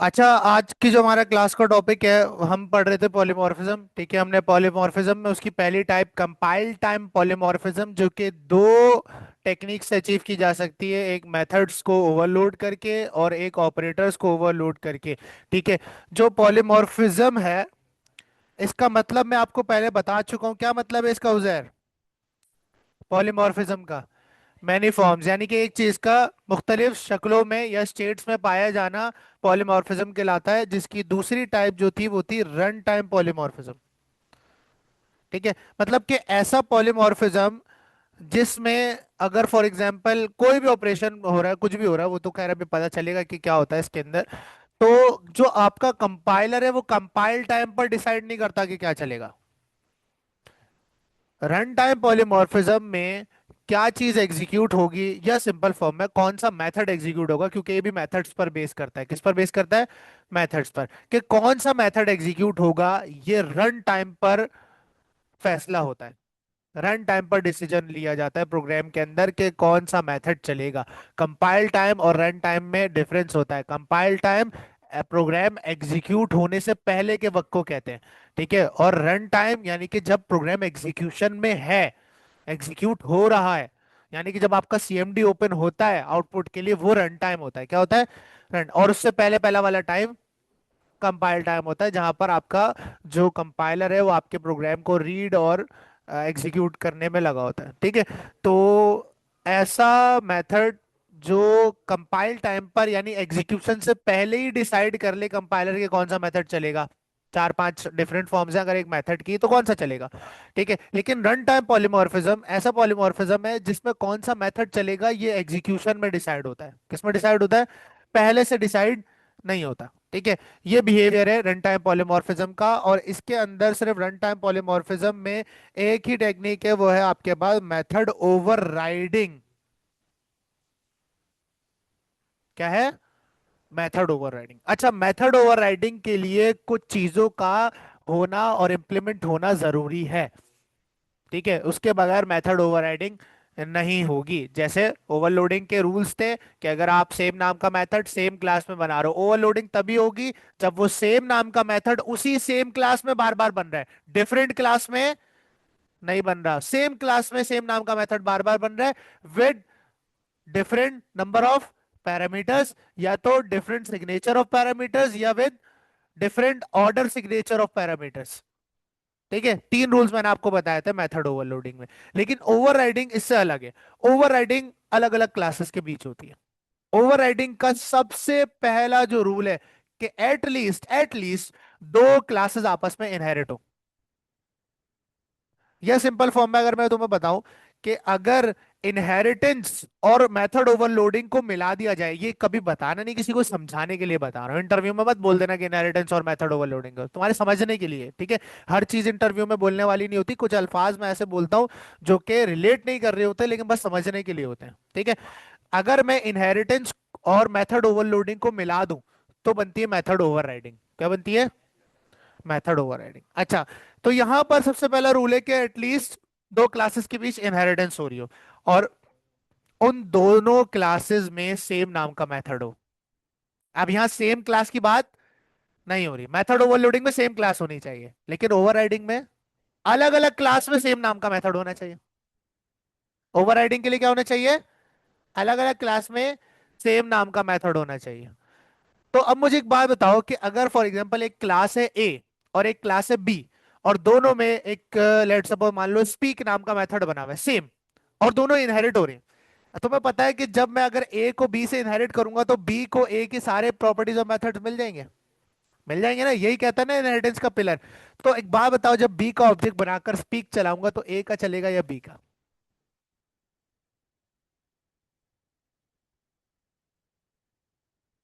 अच्छा, आज की जो हमारा क्लास का टॉपिक है, हम पढ़ रहे थे पॉलीमॉर्फिज्म। ठीक है, हमने पॉलीमॉर्फिज्म में उसकी पहली टाइप कंपाइल टाइम पॉलीमॉर्फिज्म, जो कि दो टेक्निक से अचीव की जा सकती है, एक मेथड्स को ओवरलोड करके और एक ऑपरेटर्स को ओवरलोड करके। ठीक है। जो पॉलीमॉर्फिज्म है, इसका मतलब मैं आपको पहले बता चुका हूँ। क्या मतलब है इसका उजैर? पॉलीमॉर्फिज्म का मैनी फॉर्म्स, यानी कि एक चीज का मुख्तलिफ शक्लों में या स्टेट्स में पाया जाना पॉलीमॉर्फिज्म कहलाता है, जिसकी दूसरी टाइप जो थी वो थी रन टाइम पॉलीमॉर्फिज्म। ठीक है। मतलब कि ऐसा पॉलीमॉर्फिज्म जिसमें अगर फॉर एग्जांपल कोई भी ऑपरेशन हो रहा है, कुछ भी हो रहा है, वो तो खैर अभी पता चलेगा कि क्या होता है इसके अंदर। तो जो आपका कंपाइलर है वो कंपाइल टाइम पर डिसाइड नहीं करता कि क्या चलेगा। रन टाइम पॉलीमॉर्फिज्म में क्या चीज एग्जीक्यूट होगी या सिंपल फॉर्म में कौन सा मेथड एग्जीक्यूट होगा, क्योंकि ये भी मेथड्स पर बेस करता है। किस पर बेस करता है? मेथड्स पर। कि कौन सा मेथड एग्जीक्यूट होगा, ये रन टाइम पर फैसला होता है। रन टाइम पर डिसीजन लिया जाता है प्रोग्राम के अंदर कि कौन सा मेथड चलेगा। कंपाइल टाइम और रन टाइम में डिफरेंस होता है। कंपाइल टाइम प्रोग्राम एग्जीक्यूट होने से पहले के वक्त को कहते हैं। ठीक है। और रन टाइम यानी कि जब प्रोग्राम एग्जीक्यूशन में है, एग्जीक्यूट हो रहा है, यानी कि जब आपका सीएमडी ओपन होता है आउटपुट के लिए, वो रन टाइम होता है। क्या होता है? रन। और उससे पहले पहला वाला टाइम कंपाइल टाइम होता है, जहां पर आपका जो कंपाइलर है वो आपके प्रोग्राम को रीड और एग्जीक्यूट करने में लगा होता है। ठीक है। तो ऐसा मेथड जो कंपाइल टाइम पर यानी एग्जीक्यूशन से पहले ही डिसाइड कर ले कंपाइलर के कौन सा मेथड चलेगा। चार पांच डिफरेंट फॉर्म्स हैं अगर एक मेथड की, तो कौन सा चलेगा। ठीक है। लेकिन रन टाइम पॉलीमॉर्फिज्म ऐसा पॉलीमॉर्फिज्म है जिसमें कौन सा मेथड चलेगा ये एग्जीक्यूशन में डिसाइड होता है। किसमें डिसाइड होता है? पहले से डिसाइड नहीं होता। ठीक है। ये बिहेवियर है रन टाइम पॉलीमॉर्फिज्म का, और इसके अंदर सिर्फ रन टाइम पॉलीमॉर्फिज्म में एक ही टेक्निक है, वो है आपके पास मेथड ओवरराइडिंग। क्या है? Method overriding. अच्छा, मेथड ओवरराइडिंग के लिए कुछ चीजों का होना और इम्प्लीमेंट होना जरूरी है। ठीक है। उसके बगैर मेथड ओवरराइडिंग नहीं होगी। जैसे ओवरलोडिंग के रूल्स थे कि अगर आप सेम नाम का मेथड सेम क्लास में बना रहे हो, ओवरलोडिंग तभी होगी जब वो सेम नाम का मेथड उसी सेम क्लास में बार बार बन रहा है, डिफरेंट क्लास में नहीं बन रहा। सेम क्लास में सेम नाम का मेथड बार बार बन रहा है with different number of parameters, या तो डिफरेंट सिग्नेचर ऑफ पैरामीटर्स या with different order signature of parameters. ठीक है। तीन रूल्स मैंने आपको बताए थे मेथड ओवरलोडिंग में। लेकिन ओवरराइडिंग इससे अलग है। ओवरराइडिंग अलग अलग क्लासेस के बीच होती है। ओवरराइडिंग का सबसे पहला जो रूल है कि एटलीस्ट दो क्लासेस आपस में इनहेरिट हो। या सिंपल फॉर्म में अगर मैं तुम्हें बताऊं कि अगर इनहेरिटेंस और मेथड ओवरलोडिंग को मिला दिया जाए, ये कभी बताना नहीं, किसी को समझाने के लिए बता रहा हूं। इंटरव्यू में मत बोल देना कि इनहेरिटेंस और मेथड ओवरलोडिंग तुम्हारे समझने के लिए। ठीक है। हर चीज इंटरव्यू में बोलने वाली नहीं होती। कुछ अल्फाज मैं ऐसे बोलता हूं जो कि रिलेट नहीं कर रहे होते, लेकिन बस समझने के लिए होते हैं। ठीक है। अगर मैं इनहेरिटेंस और मेथड ओवरलोडिंग को मिला दूं तो बनती है मेथड ओवरराइडिंग। क्या बनती है? Method overriding. अच्छा, तो यहां पर सबसे पहला रूल है कि एटलीस्ट दो क्लासेस के बीच इनहेरिटेंस हो रही हो, और उन दोनों क्लासेस में सेम नाम का मेथड हो। अब यहां सेम क्लास की बात नहीं हो रही। मेथड ओवरलोडिंग में सेम क्लास होनी चाहिए, लेकिन ओवरराइडिंग में अलग अलग क्लास में सेम नाम का मेथड होना चाहिए। ओवरराइडिंग के लिए क्या होना चाहिए? अलग अलग क्लास में सेम नाम का मेथड होना चाहिए। तो अब मुझे एक बात बताओ कि अगर फॉर एग्जांपल एक क्लास है ए और एक क्लास है बी, और दोनों में एक लेट सपोज मान लो स्पीक नाम का मेथड बना हुआ है सेम, और दोनों इनहेरिट हो रहे हैं, तो मैं पता है कि जब मैं अगर ए को बी से इनहेरिट करूंगा तो बी को ए के सारे प्रॉपर्टीज और मेथड्स मिल जाएंगे। मिल जाएंगे ना, यही कहता है ना इनहेरिटेंस का पिलर। तो एक बात बताओ, जब बी का ऑब्जेक्ट बनाकर स्पीक चलाऊंगा तो ए का चलेगा या बी का?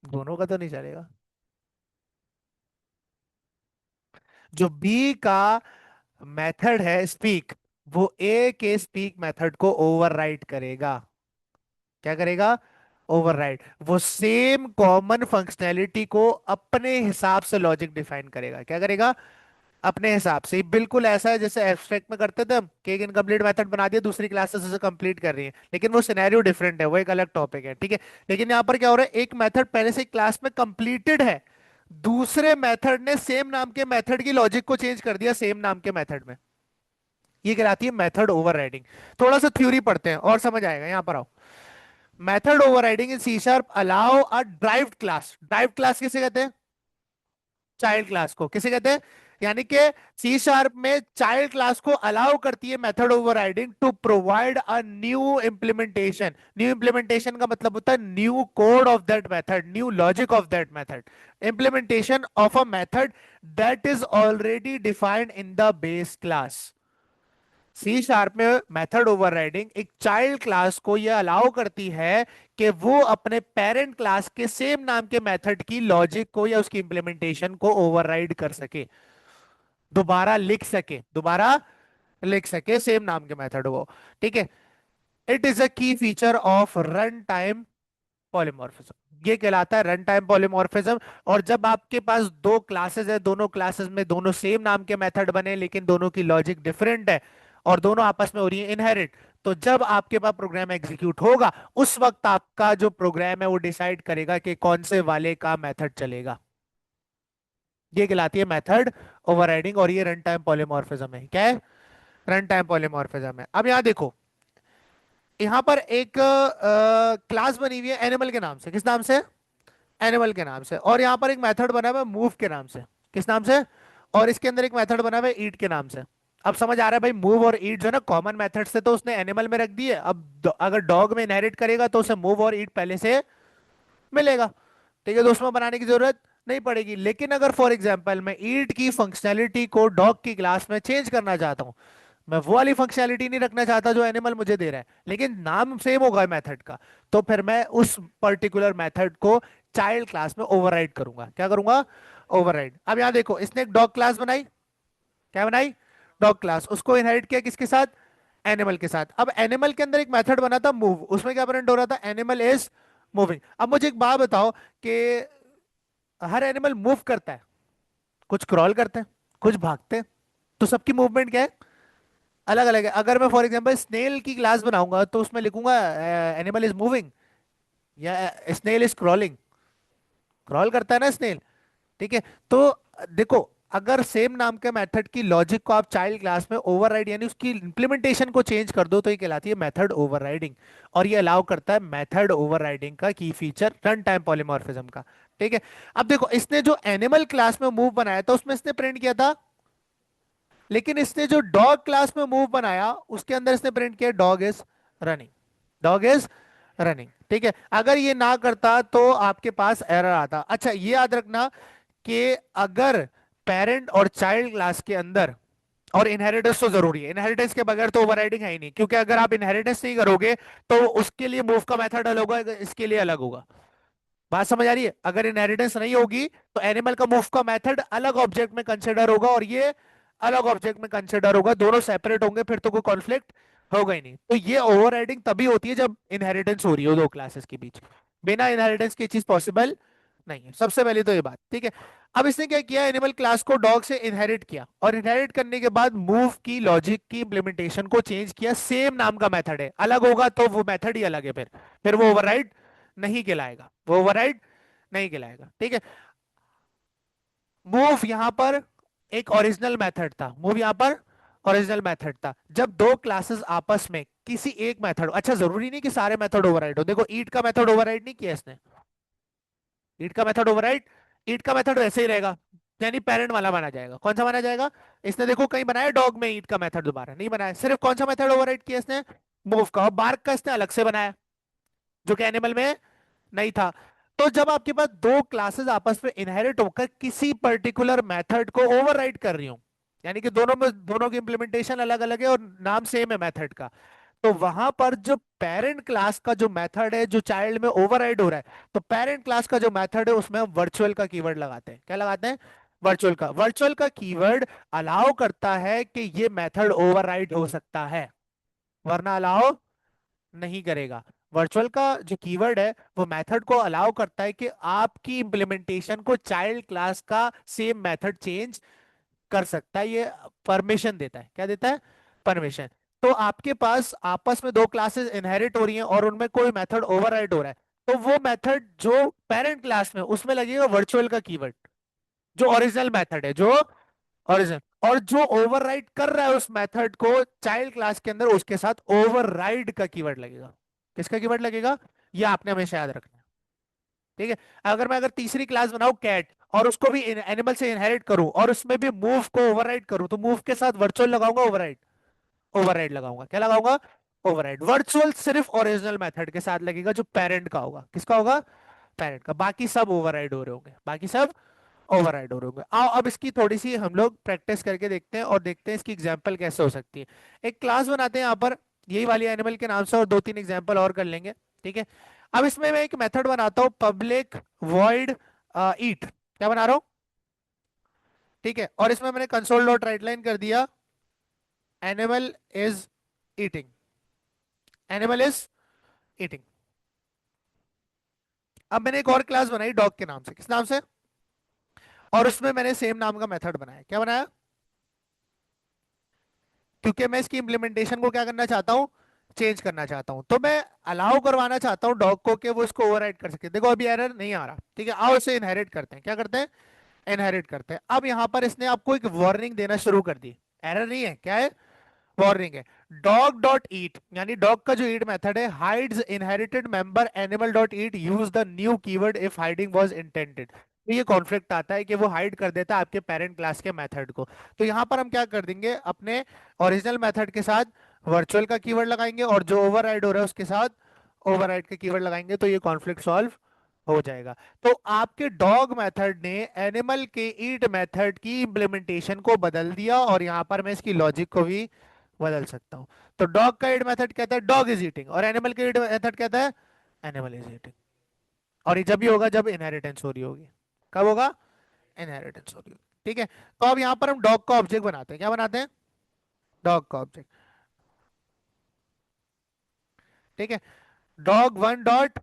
दोनों का तो नहीं चलेगा। जो बी का मेथड है स्पीक, वो ए के स्पीक मेथड को ओवरराइड करेगा। क्या करेगा? ओवरराइड। वो सेम कॉमन फंक्शनैलिटी को अपने हिसाब से लॉजिक डिफाइन करेगा। क्या करेगा? अपने हिसाब से। बिल्कुल ऐसा है जैसे एब्स्ट्रैक्ट में करते थे हम कि एक इनकम्प्लीट मेथड बना दिया, दूसरी क्लासेस उसे कंप्लीट कर रही है, लेकिन वो सिनेरियो डिफरेंट है, वो एक अलग टॉपिक है। ठीक है। लेकिन यहाँ पर क्या हो रहा है, एक मेथड पहले से क्लास में कंप्लीटेड है, दूसरे मेथड ने सेम नाम के मेथड की लॉजिक को चेंज कर दिया सेम नाम के मेथड में, ये कहलाती है मेथड ओवरराइडिंग। थोड़ा सा थ्योरी पढ़ते हैं और समझ आएगा, यहां पर आओ। Method overriding in C sharp allow a derived class, derived class किसे कहते हैं? चाइल्ड क्लास को किसे कहते हैं? यानी कि सी शार्प में चाइल्ड क्लास को अलाउ करती है method overriding to provide a new implementation. New implementation का मतलब होता है new code of that method, new logic of that method, implementation of a method that is already defined in the base class. C sharp में method overriding एक child class को यह allow करती है कि वो अपने पेरेंट क्लास के सेम नाम के मेथड की लॉजिक को या उसकी इंप्लीमेंटेशन को ओवरराइड कर सके, दोबारा लिख सके, दोबारा लिख सके सेम नाम के मेथड को। ठीक है, इट इज अ की feature of run time polymorphism, ये कहलाता है रन टाइम पॉलीमॉर्फिज्म। और जब आपके पास दो क्लासेस है, दोनों क्लासेस में दोनों सेम नाम के मेथड बने लेकिन दोनों की लॉजिक डिफरेंट है और दोनों आपस में हो रही है इनहेरिट, तो जब आपके पास प्रोग्राम एग्जीक्यूट होगा उस वक्त आपका जो प्रोग्राम है वो डिसाइड करेगा कि कौन से वाले का मेथड चलेगा। ये कहलाती है मेथड ओवरराइडिंग और ये रन टाइम पॉलीमॉर्फिज्म है। क्या है? रन टाइम पॉलीमॉर्फिज्म है। अब यहां देखो, यहां पर एक क्लास बनी हुई है एनिमल के नाम से। किस नाम से? एनिमल के नाम से। और यहां पर एक मेथड बना हुआ है मूव के नाम से। किस नाम से? और इसके अंदर एक मेथड बना हुआ है ईट के नाम से। अब समझ आ रहा है भाई, मूव और ईट जो है ना कॉमन मेथड से, तो उसने एनिमल में रख दिए। अब अगर डॉग में इनहेरिट करेगा तो उसे मूव और ईट पहले से मिलेगा। ठीक है, तो उसमें बनाने की जरूरत नहीं पड़ेगी। लेकिन अगर फॉर एग्जाम्पल मैं ईट की फंक्शनैलिटी को डॉग की क्लास में चेंज करना चाहता हूं, मैं वो वाली फंक्शनैलिटी नहीं रखना चाहता जो एनिमल मुझे दे रहा है, लेकिन नाम सेम होगा मेथड का, तो फिर मैं उस पर्टिकुलर मेथड को चाइल्ड क्लास में ओवरराइड करूंगा। क्या करूंगा? ओवरराइड। अब यहां देखो, इसने एक डॉग क्लास बनाई। क्या बनाई? Dog class. उसको इनहेरिट किया किसके साथ? एनिमल के साथ। अब एनिमल के अंदर एक मेथड बना था मूव, उसमें क्या प्रिंट हो रहा था? Animal is moving. अब मुझे एक बात बताओ कि हर एनिमल मूव करता है, कुछ क्रॉल करते हैं, कुछ भागते हैं, तो सबकी मूवमेंट क्या है? अलग अलग है। अगर मैं फॉर एग्जांपल स्नेल की क्लास बनाऊंगा तो उसमें लिखूंगा एनिमल इज मूविंग या स्नेल इज क्रॉलिंग। क्रॉल करता है ना स्नेल। ठीक है, तो देखो, अगर सेम नाम के मेथड की लॉजिक को आप चाइल्ड क्लास में ओवरराइड यानी उसकी इंप्लीमेंटेशन को चेंज कर दो तो ये कहलाती है मेथड ओवरराइडिंग। और ये अलाउ करता है मेथड ओवरराइडिंग का की फीचर रन टाइम पॉलीमॉर्फिज्म का। ठीक है, अब देखो, इसने जो एनिमल क्लास में मूव बनाया था उसमें इसने प्रिंट किया था, लेकिन इसने जो डॉग क्लास में मूव बनाया उसके अंदर इसने प्रिंट किया dog is running. Dog is running. ठीक है, अगर ये ना करता तो आपके पास एरर आता। अच्छा, ये याद रखना कि अगर पेरेंट और चाइल्ड क्लास के अंदर, और इनहेरिटेंस तो जरूरी है, इनहेरिटेंस के बगैर तो ओवरराइडिंग है ही नहीं, क्योंकि अगर आप इनहेरिटेंस नहीं करोगे तो उसके लिए मूव का मेथड अलग होगा, इसके लिए अलग होगा। बात समझ आ रही है? अगर इनहेरिटेंस नहीं होगी तो एनिमल का मूव का मेथड अलग ऑब्जेक्ट में कंसिडर होगा और ये अलग ऑब्जेक्ट में कंसिडर होगा, दोनों सेपरेट होंगे, फिर तो कोई कॉन्फ्लिक्ट होगा ही नहीं। तो ये ओवरराइडिंग तभी होती है जब इनहेरिटेंस हो रही हो दो क्लासेस के बीच। बिना इनहेरिटेंस की चीज पॉसिबल नहीं है। सबसे पहले तो ये बात ठीक है। अब इसने क्या किया? एनिमल क्लास को डॉग से इनहेरिट किया और इनहेरिट करने के बाद मूव की लॉजिक की इंप्लीमेंटेशन को चेंज किया। सेम नाम का मेथड है, अलग होगा तो वो मेथड ही अलग है, फिर वो ओवरराइड नहीं कहलाएगा, वो ओवरराइड नहीं कहलाएगा। ठीक है, मूव यहां पर एक ओरिजिनल मेथड था। मूव यहां पर ओरिजिनल मेथड था जब दो क्लासेस आपस में किसी एक मेथड, अच्छा जरूरी नहीं कि सारे मेथड ओवरराइड हो। देखो, ईट का मेथड ओवरराइड नहीं किया इसने। ईट का मेथड ओवरराइड, ईट का मेथड वैसे ही रहेगा, यानी पेरेंट वाला माना जाएगा। कौन सा माना जाएगा? इसने देखो कहीं बनाया डॉग में ईट का मेथड? दोबारा नहीं बनाया। सिर्फ कौन सा मेथड ओवरराइड किया इसने? मूव का। और बार्क का इसने अलग से बनाया जो कि एनिमल में नहीं था। तो जब आपके पास दो क्लासेस आपस में इनहेरिट होकर किसी पर्टिकुलर मेथड को ओवरराइड कर रही हो, यानी कि दोनों में दोनों की इंप्लीमेंटेशन अलग अलग है और नाम सेम है मेथड का, तो वहां पर जो पेरेंट क्लास का जो मेथड है जो चाइल्ड में ओवरराइड हो रहा है, तो पेरेंट क्लास का जो मेथड है उसमें हम वर्चुअल का कीवर्ड लगाते हैं। क्या लगाते हैं? वर्चुअल का। वर्चुअल का कीवर्ड अलाउ करता है कि ये मेथड ओवरराइड हो सकता है, वरना अलाउ नहीं करेगा। वर्चुअल का जो कीवर्ड है वो मेथड को अलाउ करता है कि आपकी इंप्लीमेंटेशन को चाइल्ड क्लास का सेम मेथड चेंज कर सकता है, ये परमिशन देता है। क्या देता है? परमिशन। तो आपके पास आपस में दो क्लासेस इनहेरिट हो रही हैं और उनमें कोई मेथड ओवरराइड हो रहा है, तो वो मेथड जो पेरेंट क्लास में उसमें लगेगा वर्चुअल का कीवर्ड। जो ओरिजिनल मेथड है, जो ओरिजिनल, और जो ओवरराइड कर रहा है उस मेथड को चाइल्ड क्लास के अंदर, उसके साथ ओवरराइड का कीवर्ड लगेगा। किसका कीवर्ड लगेगा? ये आपने हमेशा याद रखना है। ठीक है। अगर तीसरी क्लास बनाऊं कैट, और उसको भी एनिमल से इनहेरिट करूं, और उसमें भी मूव को ओवरराइड करूं, तो मूव के साथ वर्चुअल लगाऊंगा, ओवरराइड, ओवरराइड लगाऊंगा, क्या लगाऊंगा? ओवरराइड। वर्चुअल सिर्फ ओरिजिनल मेथड के साथ लगेगा जो पेरेंट का होगा। किसका होगा? पेरेंट का। बाकी सब ओवरराइड हो रहे होंगे, बाकी सब ओवरराइड हो रहे होंगे। आओ अब इसकी थोड़ी सी हम लोग प्रैक्टिस करके देखते हैं, और देखते हैं इसकी एग्जांपल कैसे हो सकती है। एक क्लास बनाते हैं यहाँ पर, यही वाली एनिमल के नाम से, और दो तीन एग्जांपल और कर लेंगे। ठीक है। अब इसमें मैं एक मेथड बनाता हूँ, पब्लिक वॉइड ईट। क्या बना रहा हूँ? ठीक है। और इसमें मैंने कंसोल डॉट राइट लाइन कर दिया, animal is eating, animal is eating. अब मैंने एक और क्लास बनाई डॉग के नाम से। किस नाम से? और उसमें मैंने सेम नाम का मेथड बनाया। क्या बनाया? क्योंकि मैं इसकी इंप्लीमेंटेशन को क्या करना चाहता हूँ? चेंज करना चाहता हूँ। तो मैं अलाउ करवाना चाहता हूँ डॉग को कि वो इसको ओवरराइड कर सके। देखो अभी एरर नहीं आ रहा। ठीक है। आओ इसे इनहेरिट करते हैं। क्या करते हैं? इनहेरिट करते हैं। अब यहाँ पर इसने आपको एक वार्निंग देना शुरू कर दी। एरर नहीं है, क्या है? वार्निंग है। डॉग डॉट ईट, यानी डॉग का जो ईट मेथड है, hides inherited member animal dot eat, use the new keyword if hiding was intended. तो ये कॉन्फ्लिक्ट आता है कि वो हाइड कर देता है आपके पेरेंट क्लास के मेथड को। तो यहां पर हम क्या कर देंगे, अपने ओरिजिनल मेथड के साथ वर्चुअल का कीवर्ड लगाएंगे, और जो ओवरराइड हो रहा है उसके साथ ओवरराइड का कीवर्ड लगाएंगे, तो ये कॉन्फ्लिक्ट सॉल्व हो जाएगा। तो आपके डॉग मेथड ने एनिमल के ईट मेथड की इंप्लीमेंटेशन को बदल दिया, और यहां पर मैं इसकी लॉजिक को भी बदल सकता हूं। तो डॉग का ईट मेथड कहता है डॉग इज ईटिंग, और एनिमल का ईट मेथड कहता है एनिमल इज ईटिंग। और ये जब भी होगा जब इनहेरिटेंस हो रही होगी। कब होगा? इनहेरिटेंस हो रही होगी। ठीक है। तो अब यहां पर हम डॉग का ऑब्जेक्ट बनाते हैं। क्या बनाते हैं? डॉग का ऑब्जेक्ट। ठीक है। डॉग वन डॉट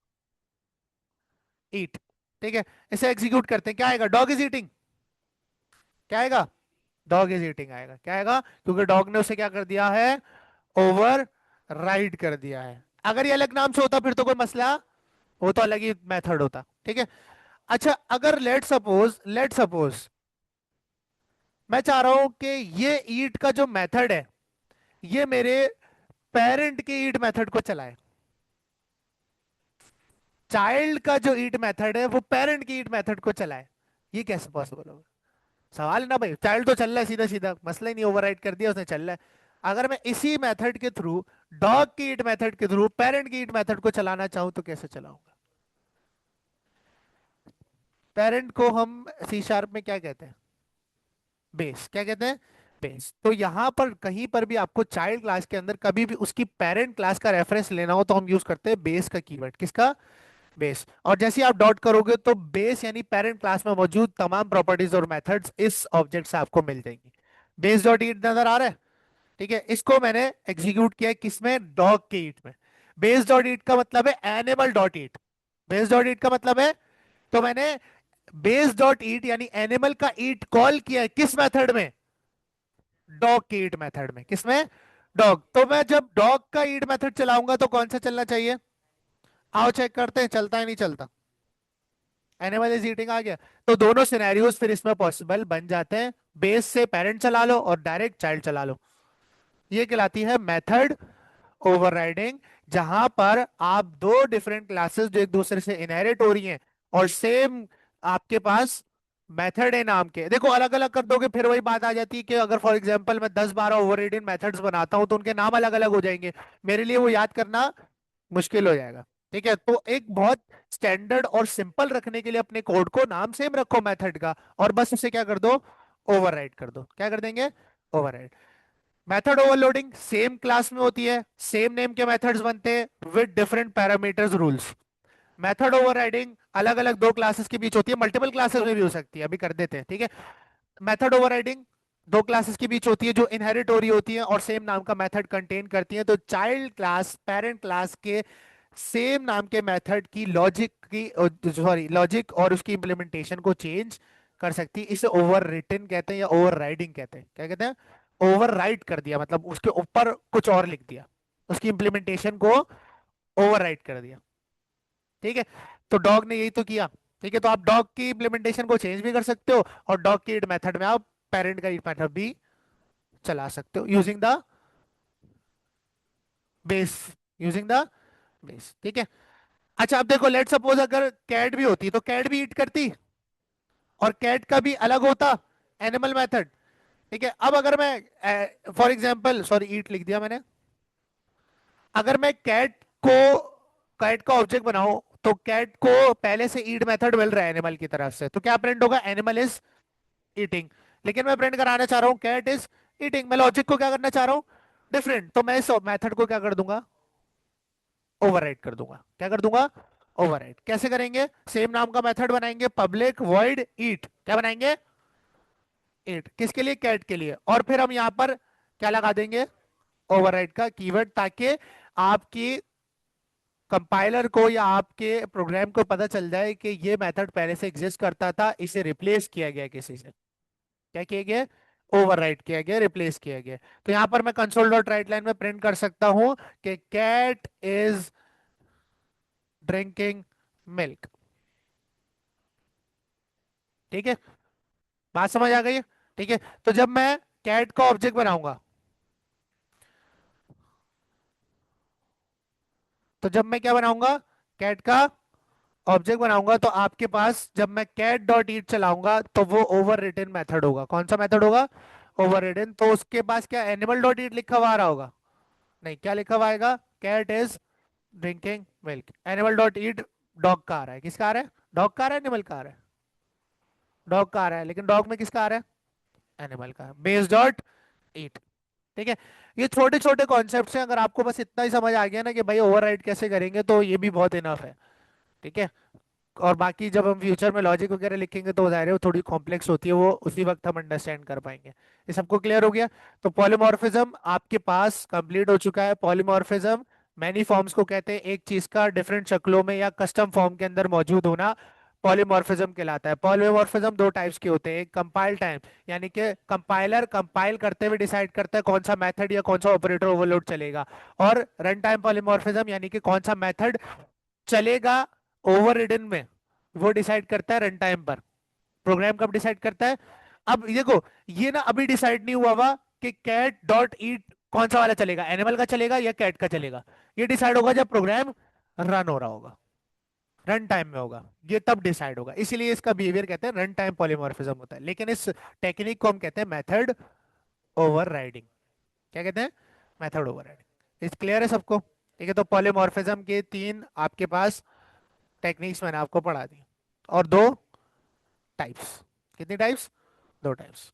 ईट। ठीक है। इसे एग्जीक्यूट करते हैं। क्या आएगा? Dog is eating. क्या आएगा? डॉग इज ईटिंग आएगा। क्या आएगा? क्योंकि डॉग ने उसे क्या कर दिया है? ओवर राइड कर दिया है। अगर ये अलग नाम से होता फिर तो कोई मसला, वो तो अलग ही मेथड होता। ठीक है। अच्छा, अगर लेट सपोज मैं चाह रहा हूं कि ये ईट का जो मेथड है, ये मेरे पेरेंट के ईट मेथड को चलाए। चाइल्ड का जो ईट मेथड है वो पेरेंट की ईट मेथड को चलाए। ये कैसे पॉसिबल होगा? सवाल है ना भाई। चाइल्ड तो चल रहा है सीधा सीधा, मसला ही नहीं, ओवरराइड कर दिया उसने, चल रहा है। अगर मैं इसी मेथड के थ्रू, डॉग की ईट मेथड के थ्रू पेरेंट की ईट मेथड को चलाना चाहूं, तो कैसे चलाऊंगा? पेरेंट को हम सी शार्प में क्या कहते हैं? बेस। क्या कहते हैं? बेस। तो यहां पर कहीं पर भी आपको चाइल्ड क्लास के अंदर कभी भी उसकी पेरेंट क्लास का रेफरेंस लेना हो, तो हम यूज करते हैं बेस का कीवर्ड। किसका? बेस। और जैसे ही आप डॉट करोगे तो बेस यानी पेरेंट क्लास में मौजूद तमाम प्रॉपर्टीज और मेथड्स इस ऑब्जेक्ट से आपको मिल जाएंगी। बेस डॉट ईट नजर आ रहा है? ठीक है। इसको मैंने एग्जीक्यूट किया है किसमें? डॉग के ईट में। बेस डॉट ईट का मतलब है एनिमल डॉट ईट। बेस डॉट ईट का मतलब है, तो मैंने बेस डॉट ईट यानी एनिमल का ईट कॉल किया है किस मेथड में? डॉग के ईट मेथड में। किसमें? डॉग। तो मैं जब डॉग का ईट मेथड चलाऊंगा तो कौन सा चलना चाहिए? आओ चेक करते हैं, चलता है नहीं चलता। एनिमल इज ईटिंग आ गया। तो दोनों सिनेरियोज फिर इसमें पॉसिबल बन जाते हैं। बेस से पेरेंट चला लो और डायरेक्ट चाइल्ड चला लो। ये कहलाती है मेथड ओवरराइडिंग, जहां पर आप दो डिफरेंट क्लासेस जो एक दूसरे से इनहेरिट हो रही हैं, और सेम आपके पास मेथड है नाम के, देखो अलग अलग कर दोगे फिर वही बात आ जाती है कि अगर फॉर एग्जांपल मैं 10-12 ओवरराइडिंग मेथड्स बनाता हूं तो उनके नाम अलग अलग हो जाएंगे। मेरे लिए वो याद करना मुश्किल हो जाएगा। ठीक है। तो एक बहुत स्टैंडर्ड और सिंपल रखने के लिए अपने कोड को नाम सेम रखो मेथड का, और बस उसे क्या कर दो? ओवरराइड कर दो। क्या कर देंगे? Override. Method overloading same class में होती है, सेम नेम के मेथड्स बनते हैं with different parameters rules. Method overriding अलग अलग दो क्लासेस के बीच होती है, मल्टीपल क्लासेस में भी हो सकती है, अभी कर देते हैं। ठीक है। मेथड ओवरराइडिंग दो क्लासेस के बीच होती है जो इनहेरिट हो रही होती है और सेम नाम का मेथड कंटेन करती है। तो चाइल्ड क्लास पेरेंट क्लास के सेम नाम के मेथड की लॉजिक की, सॉरी, लॉजिक और उसकी इंप्लीमेंटेशन को चेंज कर सकती है। इसे ओवर रिटन कहते हैं या ओवर राइडिंग कहते हैं। क्या कहते हैं? ओवर राइट कर दिया, मतलब उसके ऊपर कुछ और लिख दिया, उसकी इंप्लीमेंटेशन को ओवर राइट कर दिया। ठीक है। तो डॉग ने यही तो किया। ठीक है, तो आप डॉग की इम्प्लीमेंटेशन को चेंज भी कर सकते हो, और डॉग की ईट मेथड में आप पेरेंट का ईट मेथड भी चला सकते हो using the base, using the base. ठीक है। अच्छा अब देखो, लेट सपोज अगर कैट भी होती तो कैट भी ईट करती, और कैट का भी अलग होता एनिमल मेथड। ठीक है, अब अगर मैं फॉर एग्जांपल, सॉरी ईट लिख दिया मैंने, अगर मैं को कैट का ऑब्जेक्ट बनाऊं, तो कैट को पहले से ईट मेथड मिल रहा है एनिमल की तरफ से, तो क्या प्रिंट होगा, एनिमल इज ईटिंग। लेकिन मैं प्रिंट कराना चाह रहा हूं कैट इज ईटिंग, मैं लॉजिक को क्या करना चाह रहा हूं, डिफरेंट, तो मैं इस मेथड को क्या कर दूंगा, ओवरराइट कर दूंगा। क्या कर दूंगा, ओवरराइट। कैसे करेंगे, सेम नाम का मेथड बनाएंगे, पब्लिक वॉइड ईट, क्या बनाएंगे, ईट, किसके लिए, कैट के लिए, और फिर हम यहां पर क्या लगा देंगे, ओवरराइट का कीवर्ड, ताकि आपकी कंपाइलर को या आपके प्रोग्राम को पता चल जाए कि ये मेथड पहले से एग्जिस्ट करता था, इसे रिप्लेस किया गया किसी से। क्या किया गया, ओवरराइट किया गया, रिप्लेस किया गया। तो यहां पर मैं कंसोल डॉट राइट लाइन में प्रिंट कर सकता हूं कि कैट इज ड्रिंकिंग मिल्क। ठीक है, बात समझ आ गई है। ठीक है, तो जब मैं कैट का ऑब्जेक्ट बनाऊंगा, तो जब मैं क्या बनाऊंगा, कैट का ऑब्जेक्ट बनाऊंगा, तो आपके पास जब मैं कैट डॉट ईट चलाऊंगा तो वो ओवर रिटन मेथड होगा। कौन सा मेथड होगा, ओवर रिटन। तो उसके पास क्या एनिमल डॉट ईट लिखा हुआ आ रहा होगा, नहीं, क्या लिखा हुआ आएगा, cat is drinking milk. Animal dot eat dog का आ रहा है, किसका आ रहा है, डॉग का आ रहा है, एनिमल का आ रहा है, डॉग का आ रहा है, लेकिन डॉग में किसका आ रहा है, एनिमल का। बेस डॉट ईट। ठीक है, ये छोटे छोटे कॉन्सेप्ट हैं, अगर आपको बस इतना ही समझ आ गया ना कि भाई ओवरराइड कैसे करेंगे, तो ये भी बहुत इनफ है। ठीक है, और बाकी जब हम फ्यूचर में लॉजिक वगैरह लिखेंगे तो जाहिर है वो थोड़ी कॉम्प्लेक्स होती है, वो उसी वक्त हम अंडरस्टैंड कर पाएंगे। ये सबको क्लियर हो गया। तो पॉलीमॉर्फिज्म आपके पास कंप्लीट हो चुका है। पॉलीमॉर्फिज्म मैनी फॉर्म्स को कहते हैं, एक चीज का डिफरेंट शक्लों में या कस्टम फॉर्म के अंदर मौजूद होना पॉलीमॉर्फिज्म कहलाता है। पॉलीमॉर्फिज्म दो टाइप्स के होते हैं, एक कंपाइल टाइम, यानी कि कंपाइलर कंपाइल करते हुए डिसाइड करता है कौन सा मेथड या कौन सा ऑपरेटर ओवरलोड चलेगा, और रन टाइम पॉलीमॉर्फिज्म यानी कि कौन सा मेथड चलेगा ओवर रिडन में, वो डिसाइड करता है रन टाइम पर। प्रोग्राम कब डिसाइड करता है, अब ये देखो, ये ना अभी डिसाइड नहीं हुआ हुआ कि कैट डॉट ईट कौन सा वाला चलेगा, एनिमल का चलेगा या कैट का चलेगा। ये डिसाइड होगा जब प्रोग्राम रन हो रहा होगा, रन टाइम में होगा, ये तब डिसाइड होगा। इसीलिए इसका बिहेवियर कहते हैं रन टाइम पॉलीमॉर्फिज्म होता है। लेकिन इस टेक्निक को हम कहते हैं मेथड ओवरराइडिंग। क्या कहते हैं, मेथड ओवरराइडिंग। इस क्लियर है सबको। ठीक है, तो पॉलीमॉर्फिज्म के तीन आपके पास टेक्निक्स मैंने आपको पढ़ा दी, और दो टाइप्स। कितनी टाइप्स, दो टाइप्स।